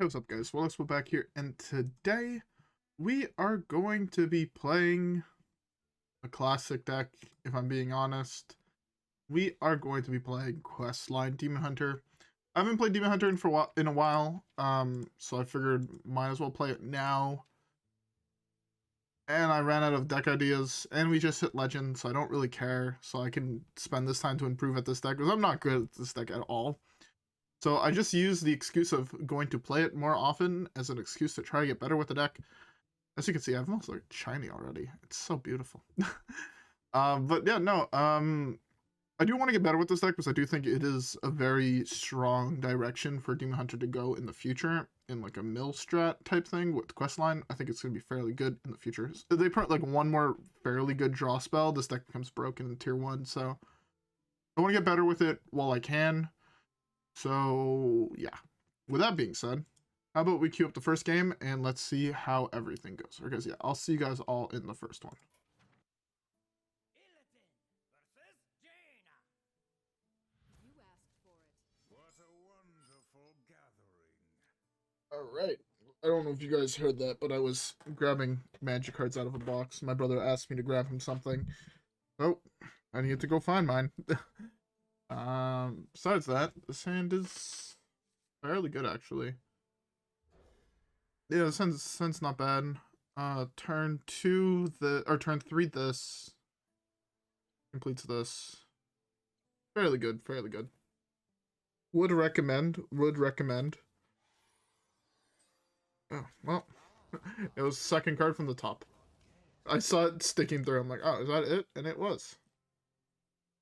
Hey, what's up guys, WhirlXbow back here, and today we are going to be playing a classic deck, if I'm being honest. We are going to be playing Questline Demon Hunter. I haven't played Demon Hunter in a while, so I figured might as well play it now. And I ran out of deck ideas, and we just hit Legend, so I don't really care, so I can spend this time to improve at this deck, because I'm not good at this deck at all. So I just use the excuse of going to play it more often as an excuse to try to get better with the deck. As you can see, I've almost like shiny already. It's so beautiful. But yeah, no, I do want to get better with this deck because I do think it is a very strong direction for Demon Hunter to go in the future in like a mill strat type thing with Questline. I think it's going to be fairly good in the future. If they put like one more fairly good draw spell, this deck becomes broken in tier 1, so I want to get better with it while I can. So yeah, with that being said, how about we queue up the first game and let's see how everything goes. Okay, guys, yeah, I'll see you guys all in the first one. All right. I don't know if you guys heard that, but I was grabbing magic cards out of a box. My brother asked me to grab him something. Oh, I need to go find mine. Besides that, this hand is fairly good actually. Yeah, the not bad. Turn 2 turn 3 this completes this. Fairly good, fairly good. Would recommend. Oh, well, it was second card from the top. I saw it sticking through. I'm like, oh, is that it? And it was.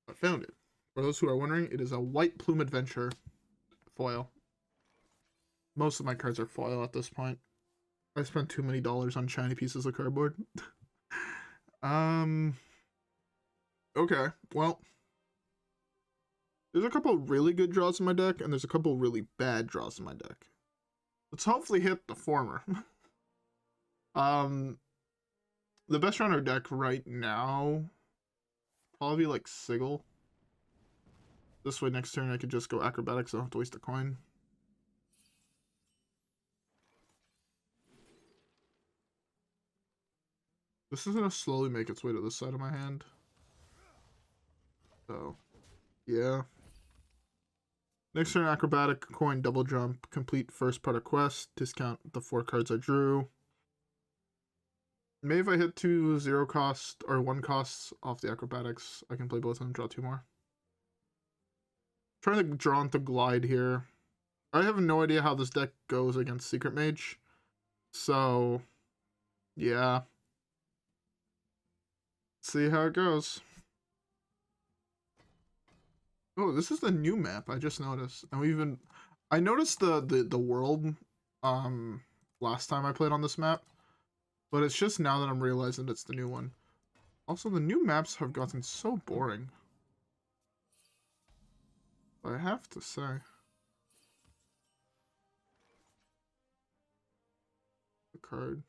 I found it. For those who are wondering, it is a White Plume Adventure foil. Most of my cards are foil at this point. I spent too many dollars on shiny pieces of cardboard. Okay, well, there's a couple really good draws in my deck, and there's a couple really bad draws in my deck. Let's hopefully hit the former. The best runner deck right now, probably like Sigil. This way next turn I could just go Acrobatics, I don't have to waste a coin. This is gonna slowly make its way to this side of my hand. So, yeah. Next turn, Acrobatic, coin, double jump, complete first part of quest, discount the 4 cards I drew. Maybe if I hit 2 0 cost or 1 costs off the Acrobatics, I can play both of them, draw 2 more. Trying to draw into Glide here. I have no idea how this deck goes against Secret Mage. So, yeah. See how it goes. Oh, this is the new map, I just noticed. And I noticed the world last time I played on this map, but it's just now that I'm realizing it's the new one. Also, the new maps have gotten so boring, I have to say. The card.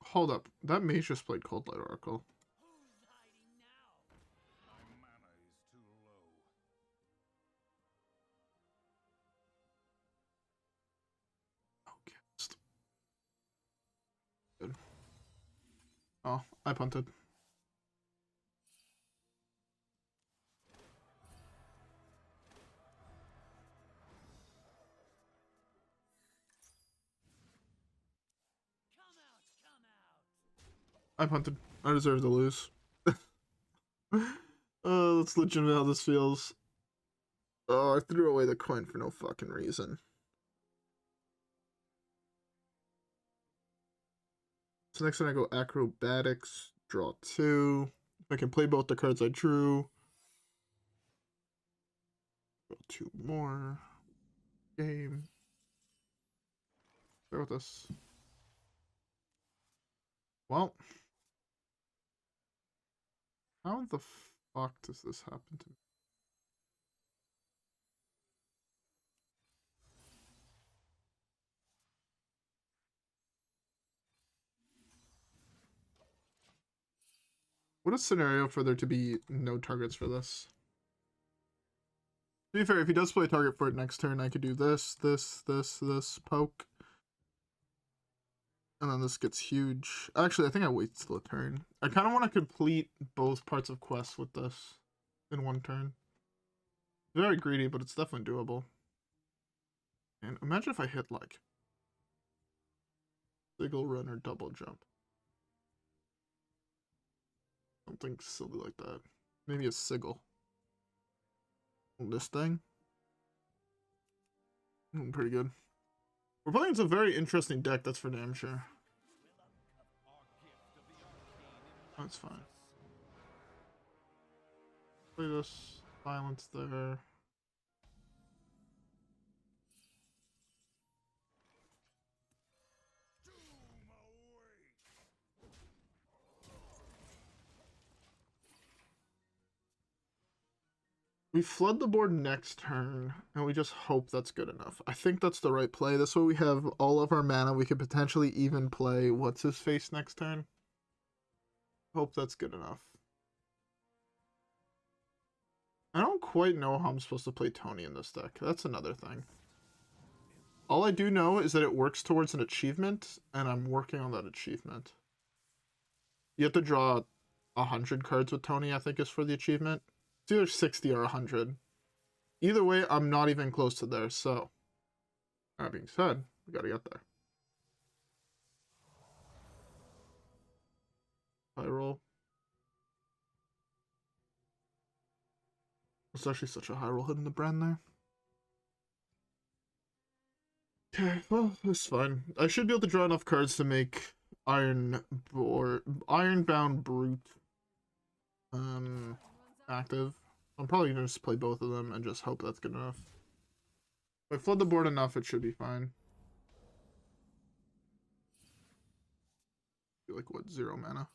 Hold up, that mage just played Cold Light Oracle. Okay. Good. Oh, I punted. I punted. I deserve to lose. That's legitimately how this feels. Oh, I threw away the coin for no fucking reason. So next time I go Acrobatics, draw 2. If I can play both the cards I drew. Draw 2 more. Game. Bear with us. Well. How the fuck does this happen to me? What a scenario for there to be no targets for this. To be fair, if he does play a target for it next turn, I could do this, poke. And then this gets huge. Actually, I think I wait till a turn. I kind of want to complete both parts of quests with this in one turn. Very greedy, but it's definitely doable. And imagine if I hit, like, Sigil Run or double jump. Something silly like that. Maybe a Sigil. This thing. Pretty good. We're playing a very interesting deck, that's for damn sure. That's fine. Play this. Silence there. We flood the board next turn, and we just hope that's good enough. I think that's the right play. This way we have all of our mana. We could potentially even play What's-His-Face next turn. Hope that's good enough. I don't quite know how I'm supposed to play Tony in this deck. That's another thing. All I do know is that it works towards an achievement, and I'm working on that achievement. You have to draw 100 cards with Tony, I think, is for the achievement. It's either 60 or 100. Either way, I'm not even close to there, so. That being said, we gotta get there. High roll. It's actually such a high roll hitting the brand there. Okay, well, that's fine. I should be able to draw enough cards to make Ironbound Brute active. I'm probably gonna just play both of them and just hope that's good enough. If I flood the board enough, it should be fine. Like what, 0 mana?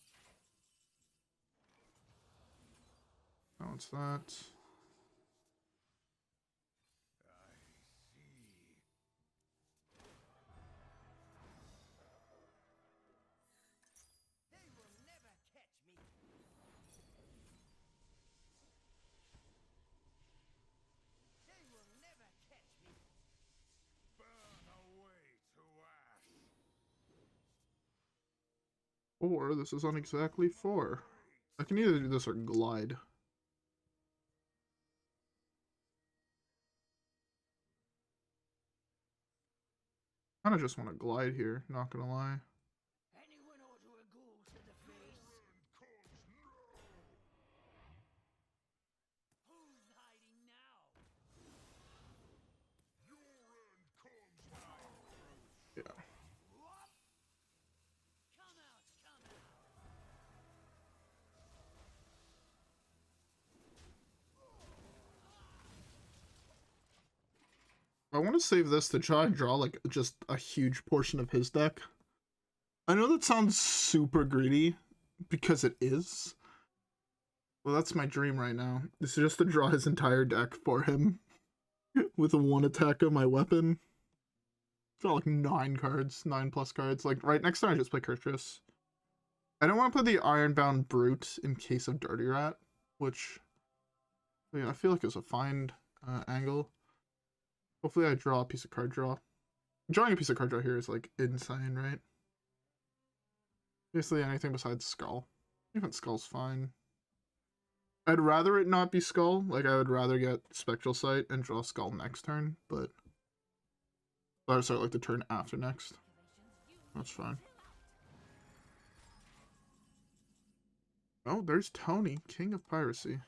Oh, it's that. Or this is on exactly 4. I can either do this or glide. I kinda just want to glide here, not gonna lie. Yeah. I want to save this to try and draw like just a huge portion of his deck. I know that sounds super greedy, because it is. Well, that's my dream right now. It's just to draw his entire deck for him with a 1 attack of my weapon. Draw like 9 cards, 9+ cards. Like right next time I just play Kurtrus. I don't want to put the Irebound Brute in case of Dirty Rat, which I feel like is a fine angle. Hopefully I draw a piece of card draw. Drawing a piece of card draw here is like insane, right? Basically anything besides Skull. Even Skull's fine. I'd rather it not be Skull. Like I would rather get Spectral Sight and draw Skull next turn, but I'd start like the turn after next. That's fine. Oh, there's Tony, King of Piracy.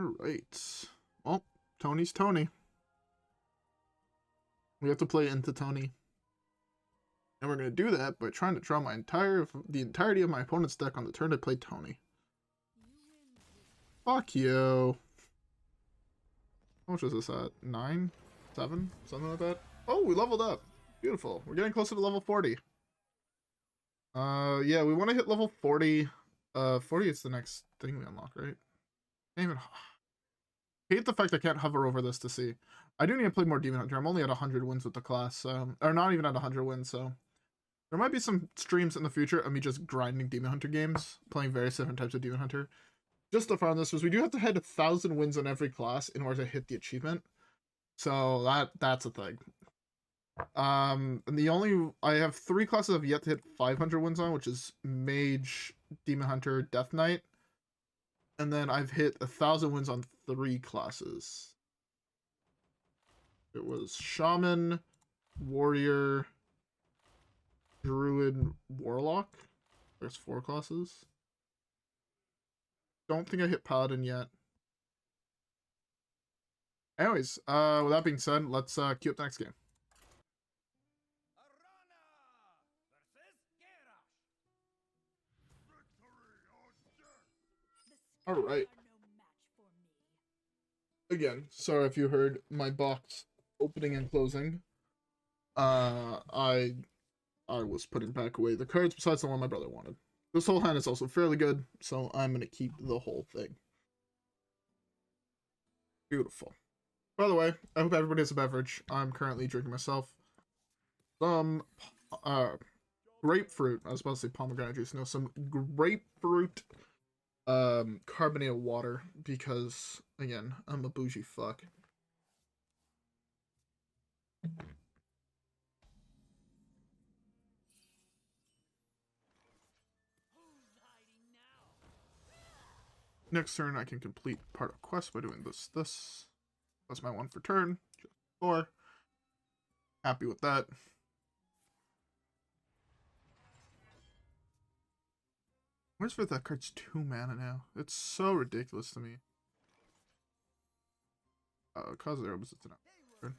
Alright. Well, Tony's Tony. We have to play into Tony. And we're going to do that by trying to draw the entirety of my opponent's deck on the turn I play Tony. Fuck you. How much is this at? 9? 7? Something like that? Oh, we leveled up. Beautiful. We're getting closer to level 40. Yeah, we want to hit level 40. 40 is the next thing we unlock, right? Can't hate the fact I can't hover over this to see. I do need to play more Demon Hunter. I'm only at 100 wins with the class, so... Or not even at 100 wins, so... There might be some streams in the future of me just grinding Demon Hunter games, playing various different types of Demon Hunter. Just to find this was we do have to hit 1,000 wins in every class in order to hit the achievement. So that's a thing. And I have 3 classes I've yet to hit 500 wins on, which is Mage, Demon Hunter, Death Knight. And then I've hit 1,000 wins on 3 classes. It was Shaman, Warrior, Druid, Warlock. There's 4 classes. Don't think I hit Paladin yet. Anyways, with that being said, let's queue up the next game. Alright. Again, sorry if you heard my box opening and closing. I was putting back away the cards besides the one my brother wanted. This whole hand is also fairly good, so I'm gonna keep the whole thing. Beautiful. By the way, I hope everybody has a beverage. I'm currently drinking myself some grapefruit. I was about to say pomegranate juice. No, some grapefruit carbonated water because, again, I'm a bougie fuck. Next turn, I can complete part of quest by doing this. That's my 1 for turn. Just 4. Happy with that. Where's for that card's 2 mana now? It's so ridiculous to me. Cause of their opposites now. Turn.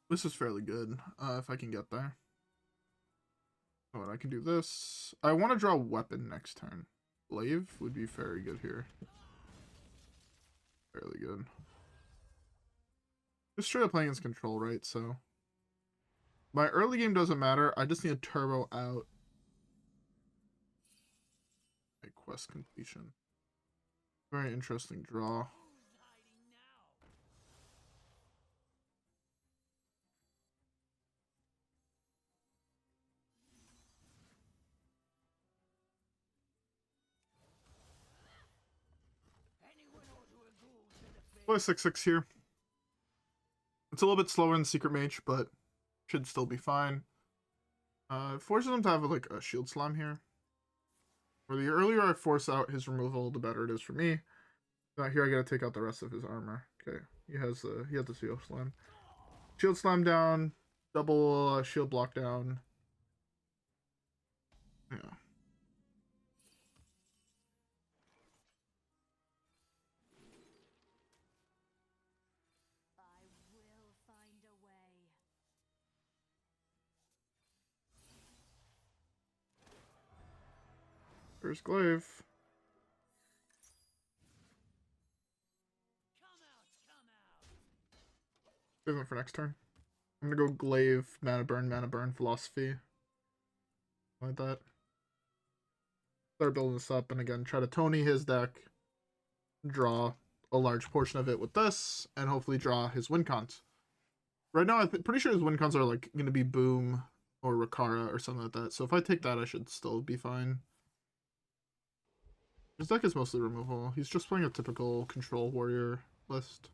This is fairly good, if I can get there. Oh, and I can do this. I want to draw a weapon next turn. Glaive would be very good here. Fairly good. Just straight up playing against control, right? So my early game doesn't matter. I just need a turbo out. A quest completion. Very interesting draw. Play 6/6 here. It's a little bit slower than Secret Mage, but should still be fine. It forces him to have like a shield slime here. Or the earlier I force out his removal, the better it is for me. Now here I gotta take out the rest of his armor. Okay, he has the shield slime. Shield slime down, double shield block down. Yeah. There's Glaive. Save him for next turn. I'm gonna go Glaive, mana burn, Felosophy. Like that. Start building this up, and again, try to Tony his deck. Draw a large portion of it with this, and hopefully draw his win cons. Right now, I'm pretty sure his win cons are like gonna be Boom or Rakara or something like that. So if I take that, I should still be fine. His deck is mostly removal. He's just playing a typical control warrior list.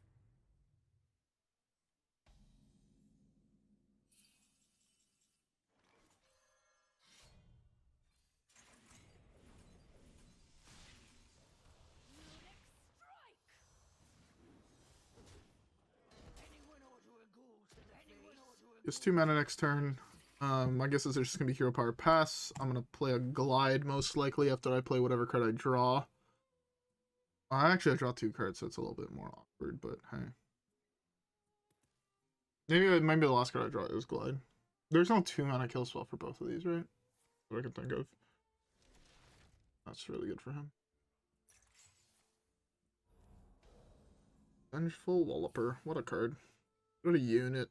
It's 2 mana next turn. My guess is there's just gonna be Hero Power Pass. I'm gonna play a Glide most likely after I play whatever card I draw. I actually draw 2 cards, so it's a little bit more awkward, but hey. Maybe the last card I draw is Glide. There's no 2 mana kill spell for both of these, right? That I can think of. That's really good for him. Vengeful Walloper. What a card. What a unit.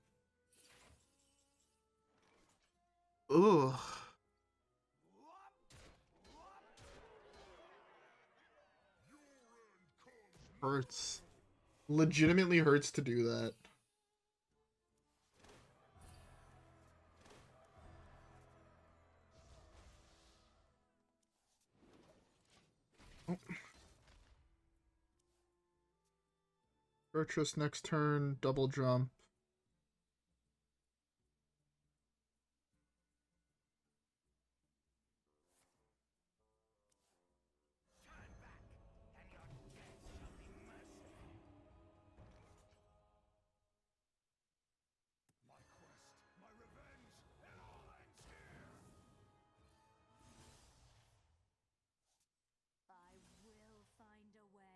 Ugh. Hurts. Legitimately hurts to do that. Oh. Purchase next turn, double jump.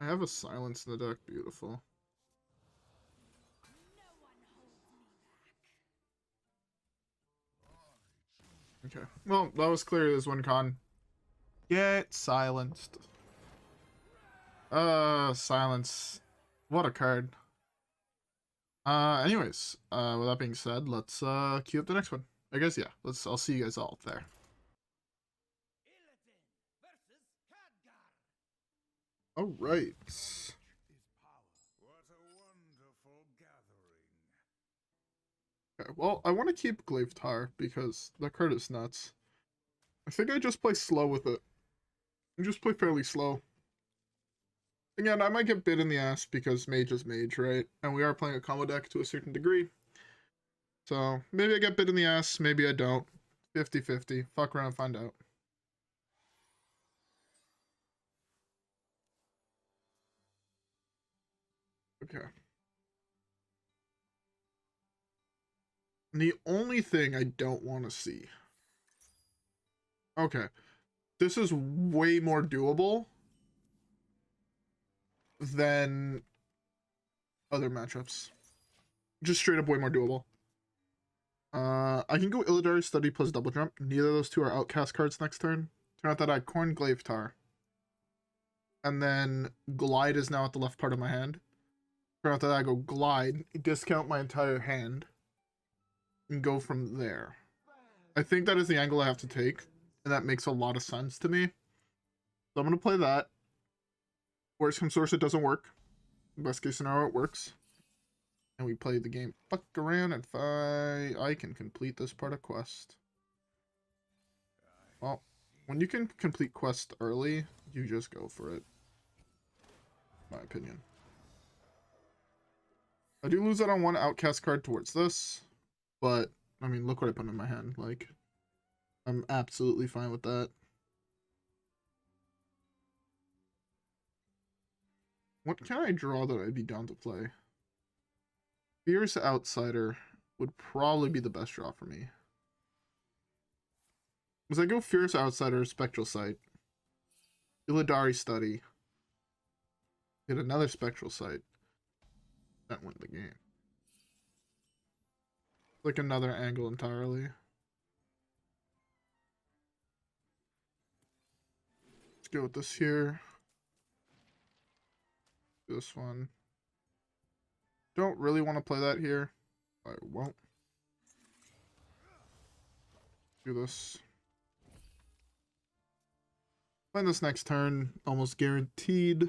I have a silence in the deck. Beautiful. Okay. Well, that was clear as one con. Get silenced. Silence. What a card. Anyways, with that being said, let's queue up the next one. I guess yeah. I'll see you guys all there. All right. Okay, well, I want to keep Glaivetar because that card is nuts. I think I just play slow with it. I just play fairly slow. Again, I might get bit in the ass because mage is mage, right? And we are playing a combo deck to a certain degree. So, maybe I get bit in the ass, maybe I don't. 50-50. Fuck around and find out. Okay. The only thing I don't want to see. Okay. This is way more doable than other matchups. Just straight up way more doable. I can go Illidari Study plus double jump. Neither of those two are outcast cards next turn. Turn out that I Corn Glaivetar. And then Glide is now at the left part of my hand. Turn out that I go Glide, discount my entire hand, and go from there. I think that is the angle I have to take, and that makes a lot of sense to me. So I'm going to play that. Worst comes source, it doesn't work. Best case scenario, it works. And we play the game. Fuck around and I can complete this part of quest. Well, when you can complete quest early, you just go for it. My opinion. I do lose out on one outcast card towards this, but I mean, look what I put in my hand. Like, I'm absolutely fine with that. What can I draw that I'd be down to play? Fierce Outsider would probably be the best draw for me. As I go Fierce Outsider, Spectral Sight, Illidari Study, hit another Spectral Sight, that win the game. Like another angle entirely. Let's go with this here. This one. Don't really want to play that here. I won't. Do this. Playing this next turn, almost guaranteed.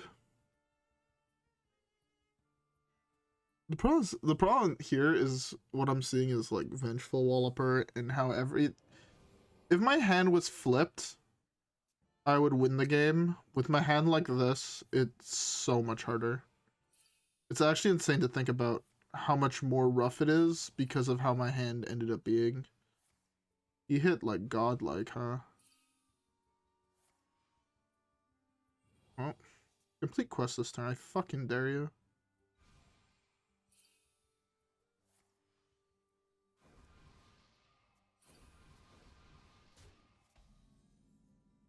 The problem here is what I'm seeing is like Vengeful Walloper and how if my hand was flipped, I would win the game. With my hand like this, it's so much harder. It's actually insane to think about how much more rough it is because of how my hand ended up being. He hit like godlike, huh? Well, complete quest this turn. I fucking dare you.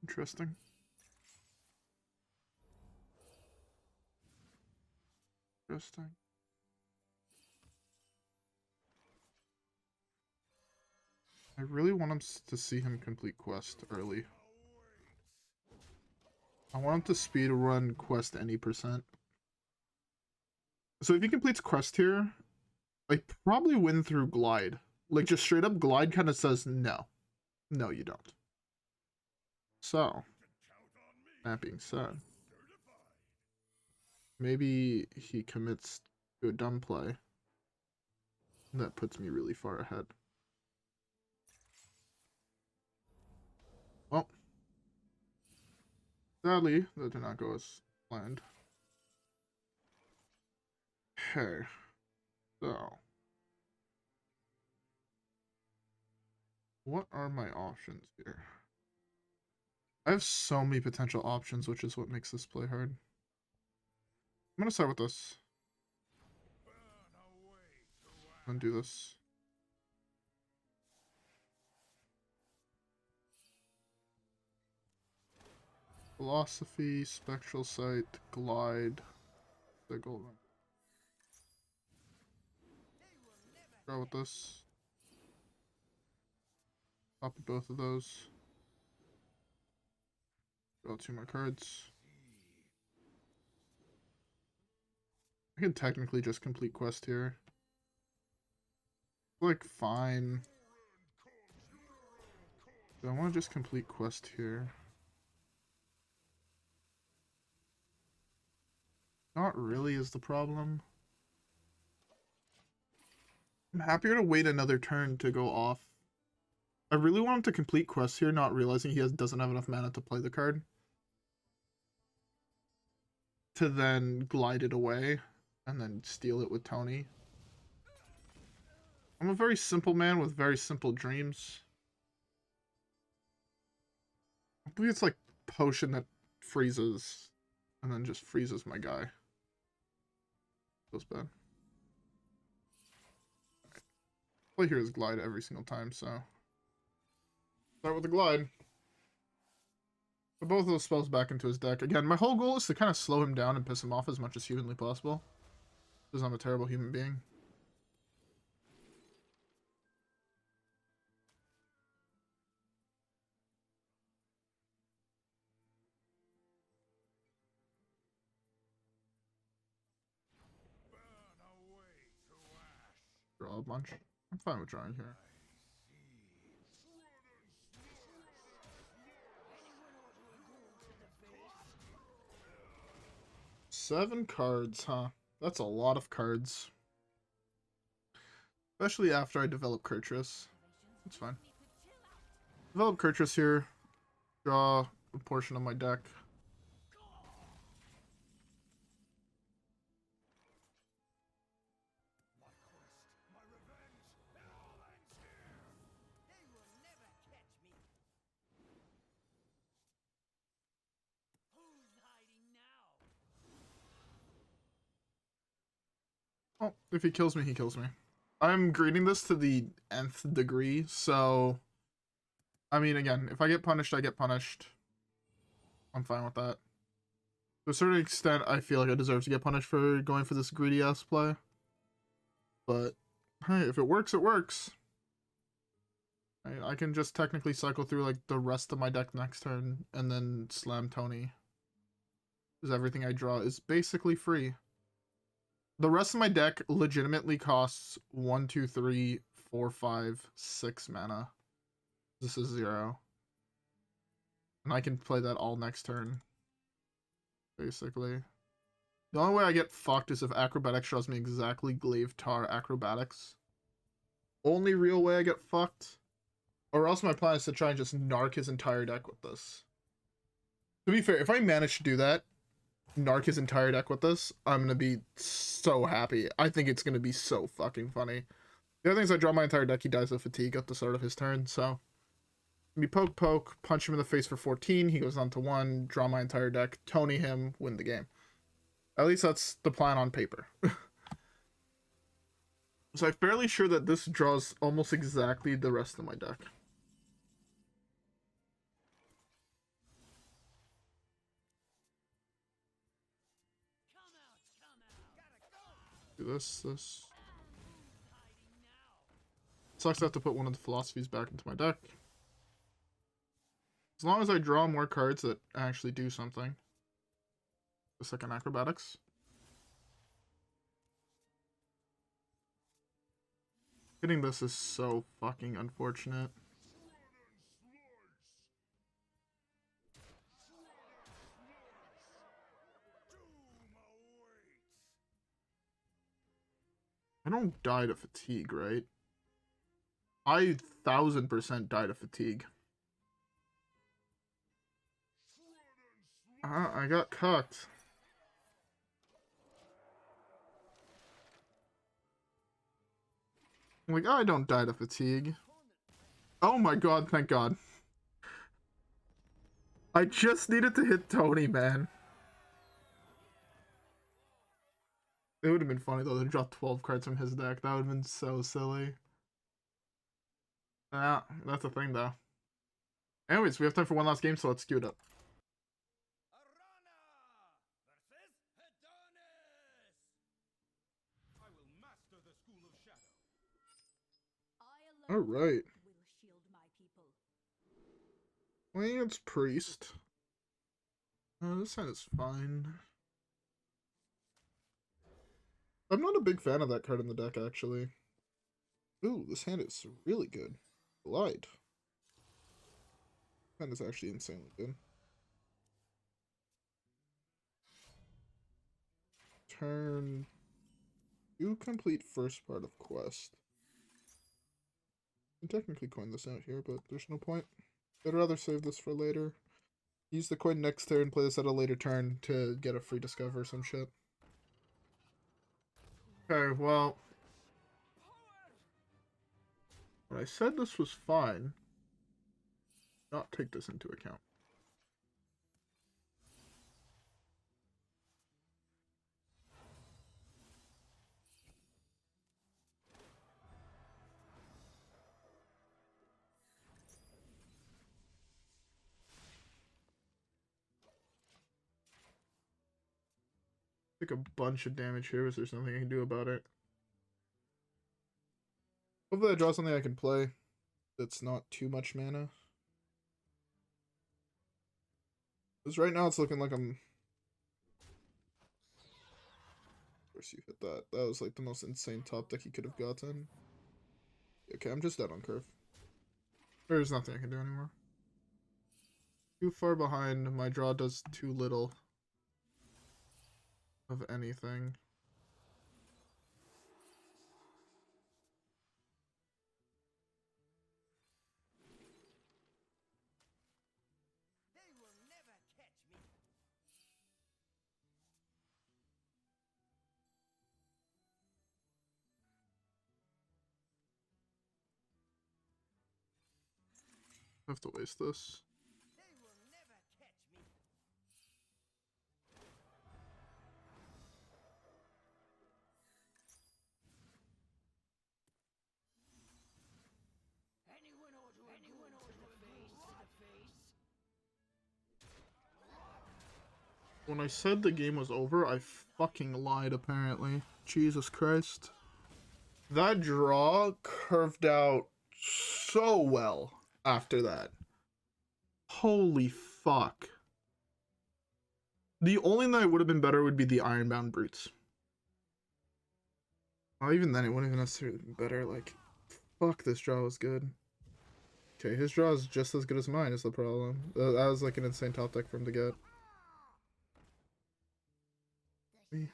Interesting. Interesting. I really want him to see him complete quest early. I want him to speed run quest any %. So if he completes quest here, I probably win through glide. Like, just straight up glide kind of says no. No, you don't. So, that being said, maybe he commits to a dumb play. That puts me really far ahead. Well, sadly, that did not go as planned. Okay, so what are my options here? I have so many potential options, which is what makes this play hard. I'm gonna start with this. And do this. Felosophy, Spectral Sight, Glide, Sigil. Go with this. Copy both of those. Draw 2 more cards. I can technically just complete quest here. Like, fine. Do I want to just complete quest here? Not really is the problem. I'm happier to wait another turn to go off. I really want him to complete quest here, not realizing he doesn't have enough mana to play the card. To then glide it away, and then steal it with Tony. I'm a very simple man with very simple dreams. I believe it's like potion that freezes, and then just freezes my guy. Feels bad. Right. Play here is glide every single time, so start with the glide. Put both of those spells back into his deck. Again, my whole goal is to kind of slow him down and piss him off as much as humanly possible. Because I'm a terrible human being. Draw a bunch. I'm fine with drawing here. Seven cards, huh? That's a lot of cards. Especially after I develop Kurtrus. That's fine. Develop Kurtrus here. Draw a portion of my deck. Oh, if he kills me, he kills me. I'm grading this to the nth degree, so... I mean, again, if I get punished, I get punished. I'm fine with that. To a certain extent, I feel like I deserve to get punished for going for this greedy-ass play. But, hey, if it works, it works. I can just technically cycle through, like, the rest of my deck next turn, and then slam Tony. Because everything I draw is basically free. The rest of my deck legitimately costs 1, 2, 3, 4, 5, 6 mana. This is 0. And I can play that all next turn. Basically. The only way I get fucked is if Acrobatics shows me exactly Glaivetar Acrobatics. Only real way I get fucked. Or else my plan is to try and just narc his entire deck with this. To be fair, if I manage to do that, narc his entire deck with this, I'm gonna be so happy. I think it's gonna be so fucking funny. The other thing is I draw my entire deck, he dies of fatigue at the start of his turn, so... Me poke, punch him in the face for 14, he goes on to 1, draw my entire deck, Tony him, win the game. At least that's the plan on paper. So I'm fairly sure that this draws almost exactly the rest of my deck. Do this. Sucks I have to put one of the philosophies back into my deck. As long as I draw more cards that actually do something. The second Acrobatics. Hitting this is so fucking unfortunate. I don't die to fatigue, right? I 1000% die to fatigue. I got cucked. I'm like, I don't die to fatigue. Oh my god, thank god. I just needed to hit Tony, man. It would have been funny though to drop 12 cards from his deck. That would have been so silly. Yeah, that's a thing though. Anyways, we have time for one last game, so let's queue it up. Alright. Playing against Priest. This hand is fine. I'm not a big fan of that card in the deck, actually. Ooh, this hand is really good. Glide. This hand is actually insanely good. Turn... You complete first part of quest. I can technically coin this out here, but there's no point. I'd rather save this for later. Use the coin next turn, play this at a later turn to get a free discover or some shit. Okay, well... When I said this was fine, not take this into account. Take a bunch of damage here, because there's nothing I can do about it. Hopefully I draw something I can play that's not too much mana. Because right now it's looking like I'm... Of course you hit that. That was like the most insane top deck you could have gotten. Okay, I'm just dead on curve. There's nothing I can do anymore. Too far behind. My draw does too little of anything. I have to waste this. When I said the game was over, I fucking lied, apparently. Jesus Christ. That draw curved out so well after that. Holy fuck. The only thing that would have been better would be the Irebound Brutes. Well, even then, it wouldn't even necessarily be better. Like, fuck, this draw was good. Okay, his draw is just as good as mine, is the problem. That was like an insane top deck for him to get. Okay.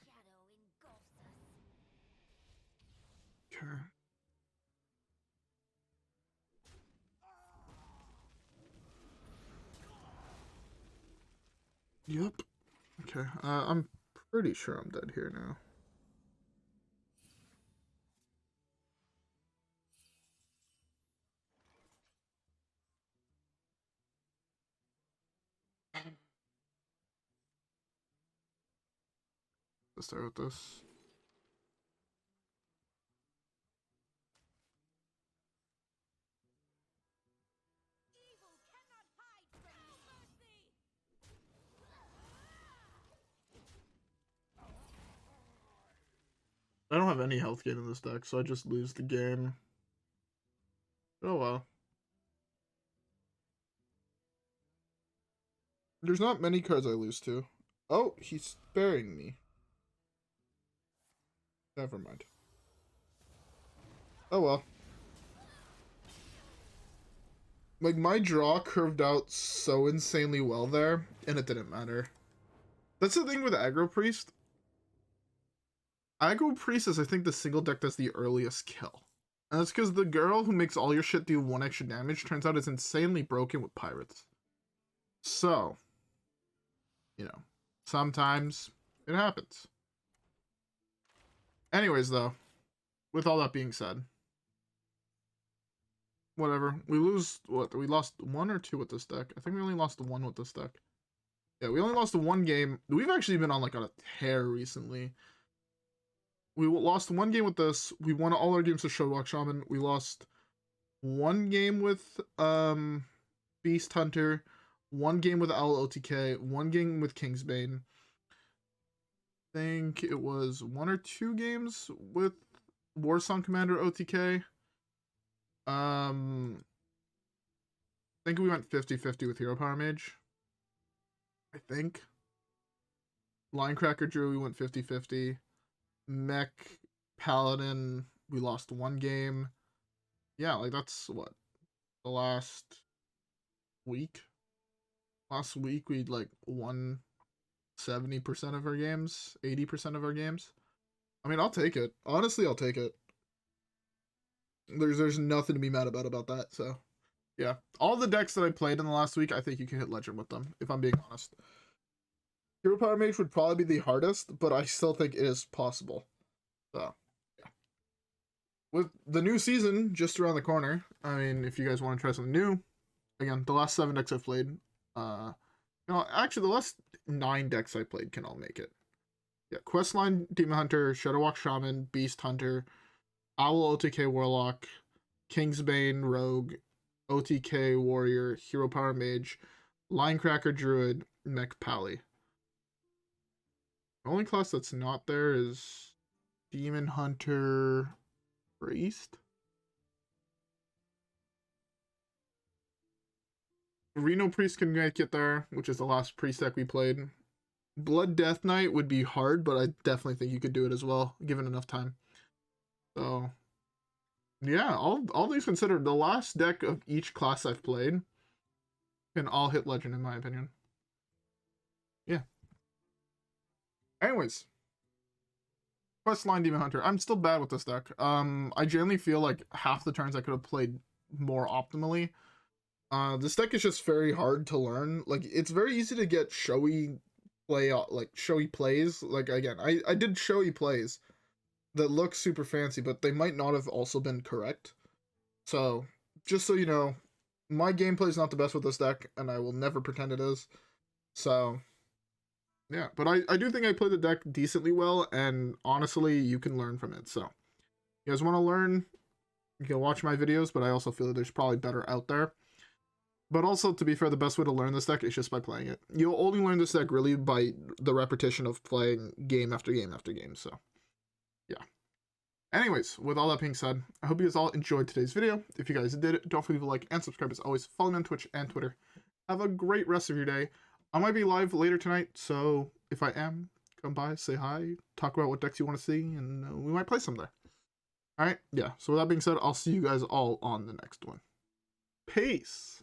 Yep. Okay, I'm pretty sure I'm dead here now. Let's start with this. I don't have any health gain in this deck, so I just lose the game. Oh well. There's not many cards I lose to. Oh, he's sparing me. Never mind. Oh well. Like, my draw curved out so insanely well there, and it didn't matter. That's the thing with Aggro Priest. Aggro Priest is, I think, the single deck that's the earliest kill. And that's because the girl who makes all your shit do 1 extra damage turns out is insanely broken with pirates. So, you know, sometimes it happens. Anyways, though, with all that being said, whatever. We lose, what, we lost 1 or 2 with this deck? I think we only lost 1 with this deck. Yeah, we only lost 1 game. We've actually been on, like, on a tear recently. We lost 1 game with this. We won all our games with Showdown Shaman. We lost 1 game with Beast Hunter, 1 game with Owl OTK, 1 game with Kingsbane. I think it was 1 or 2 games with Warsong Commander OTK. I think we went 50-50 with Hero Power Mage. I think. Linecracker Drew, we went 50-50. Mech Paladin, we lost 1 game. Yeah, like that's what? The last week? Last week we'd like won 70% of our games, 80% of our games. I mean, I'll take it. Honestly, I'll take it. There's nothing to be mad about that, so yeah. All the decks that I played in the last week, I think you can hit Legend with them, if I'm being honest. Hero Power Mage would probably be the hardest, but I still think it is possible. So, yeah. With the new season just around the corner, I mean, if you guys want to try something new, again, the last 7 decks I've played, actually, the last 9 decks I played can all make it. Yeah, Questline, Demon Hunter, Shadowwalk Shaman, Beast Hunter, Owl OTK Warlock, Kingsbane Rogue, OTK Warrior, Hero Power Mage, Linecracker Druid, Mech Pally. The only class that's not there is Demon Hunter Priest. Reno Priest can make it there, which is the last Priest deck we played. Blood Death Knight would be hard, but I definitely think you could do it as well, given enough time. So, yeah, all these considered, the last deck of each class I've played can all hit Legend, in my opinion. Yeah. Anyways, Questline Demon Hunter. I'm still bad with this deck. I generally feel like half the turns I could have played more optimally. This deck is just very hard to learn. Like, it's very easy to get showy plays. Like, again, I did showy plays that look super fancy, but they might not have also been correct. So, just so you know, my gameplay is not the best with this deck, and I will never pretend it is. So, yeah, but I do think I played the deck decently well, and honestly, you can learn from it. So, you guys want to learn, you can watch my videos, but I also feel that there's probably better out there. But also, to be fair, the best way to learn this deck is just by playing it. You'll only learn this deck really by the repetition of playing game after game after game, so yeah. Anyways, with all that being said, I hope you guys all enjoyed today's video. If you guys did, don't forget to like and subscribe as always. Follow me on Twitch and Twitter. Have a great rest of your day. I might be live later tonight, so if I am, come by, say hi, talk about what decks you want to see, and we might play some there. Alright, yeah, so with that being said, I'll see you guys all on the next one. Peace!